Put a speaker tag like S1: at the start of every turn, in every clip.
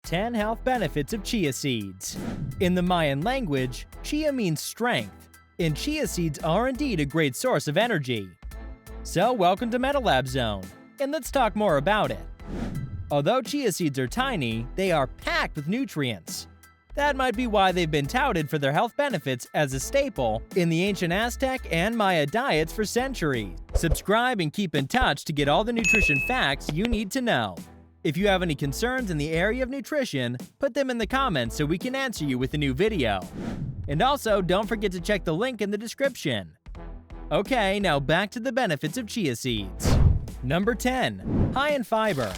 S1: 10 health benefits of chia seeds. In the Mayan language, chia means strength, and chia seeds are indeed a great source of energy. So welcome to MetaLab Zone, and let's talk more about it. Although chia seeds are tiny, they are packed with nutrients. That might be why they've been touted for their health benefits as a staple in the ancient Aztec and Maya diets for centuries. Subscribe and keep in touch to get all the nutrition facts you need to know. If you have any concerns in the area of nutrition, put them in the comments so we can answer you with a new video. And also, don't forget to check the link in the description. Okay, now back to the benefits of chia seeds. Number 10. High in fiber.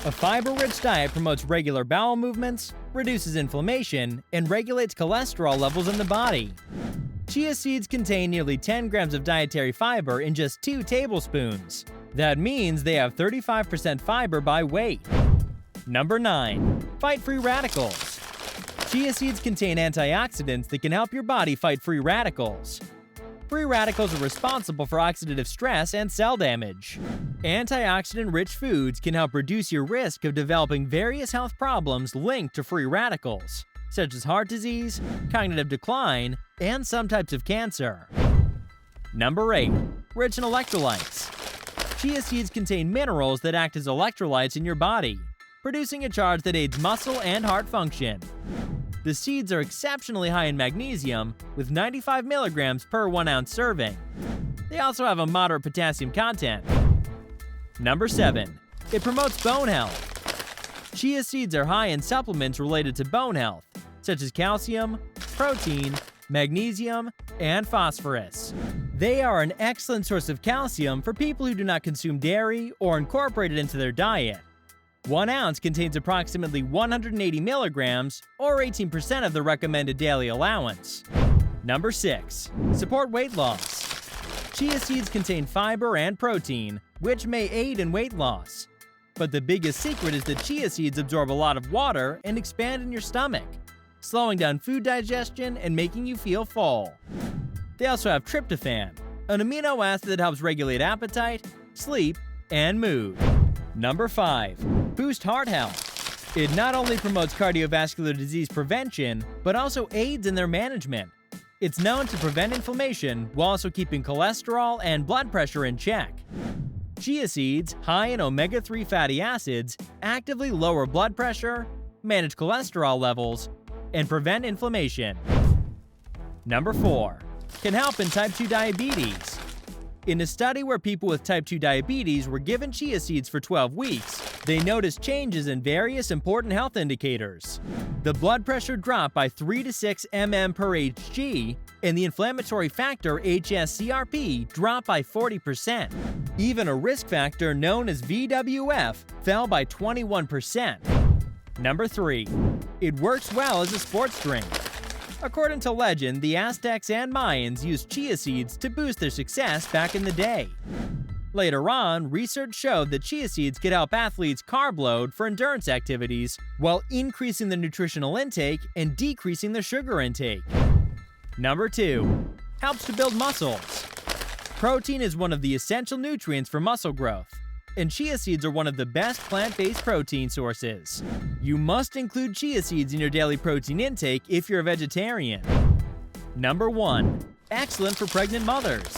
S1: A fiber-rich diet promotes regular bowel movements, reduces inflammation, and regulates cholesterol levels in the body. Chia seeds contain nearly 10 grams of dietary fiber in just 2 tablespoons. That means they have 35% fiber by weight. Number 9. Fight free radicals. Chia seeds contain antioxidants that can help your body fight free radicals. Free radicals are responsible for oxidative stress and cell damage. Antioxidant-rich foods can help reduce your risk of developing various health problems linked to free radicals, such as heart disease, cognitive decline, and some types of cancer. Number 8. Rich in electrolytes. Chia seeds contain minerals that act as electrolytes in your body, producing a charge that aids muscle and heart function. The seeds are exceptionally high in magnesium, with 95 milligrams per 1 ounce serving. They also have a moderate potassium content. Number 7. It promotes bone health. Chia seeds are high in supplements related to bone health, such as calcium, protein, magnesium, and phosphorus. They are an excellent source of calcium for people who do not consume dairy or incorporate it into their diet. 1 ounce contains approximately 180 milligrams, or 18% of the recommended daily allowance. Number 6. Support weight loss. Chia seeds contain fiber and protein, which may aid in weight loss. But the biggest secret is that chia seeds absorb a lot of water and expand in your stomach, slowing down food digestion and making you feel full. They also have tryptophan, an amino acid that helps regulate appetite, sleep, and mood. Number 5. Boost heart health. It not only promotes cardiovascular disease prevention, but also aids in their management. It's known to prevent inflammation while also keeping cholesterol and blood pressure in check. Chia seeds, high in omega-3 fatty acids, actively lower blood pressure, manage cholesterol levels, and prevent inflammation. Number 4. Can help in type 2 diabetes. In a study where people with type 2 diabetes were given chia seeds for 12 weeks, they noticed changes in various important health indicators. The blood pressure dropped by 3 to 6 mm per Hg, and the inflammatory factor hsCRP dropped by 40%. Even a risk factor known as VWF fell by 21%. Number 3. It works well as a sports drink. According to legend, the Aztecs and Mayans used chia seeds to boost their success back in the day. Later on, research showed that chia seeds could help athletes carb load for endurance activities while increasing their nutritional intake and decreasing their sugar intake. Number 2. Helps to build muscles. Protein is one of the essential nutrients for muscle growth, and chia seeds are one of the best plant-based protein sources. You must include chia seeds in your daily protein intake if you're a vegetarian. Number 1. Excellent for pregnant mothers.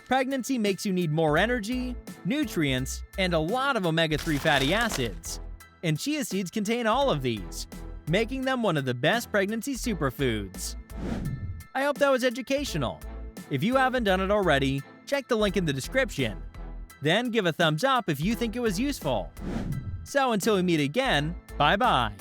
S1: Pregnancy makes you need more energy, nutrients, and a lot of omega-3 fatty acids. And chia seeds contain all of these, making them one of the best pregnancy superfoods. I hope that was educational. If you haven't done it already, check the link in the description. Then give a thumbs up if you think it was useful. So until we meet again, bye-bye.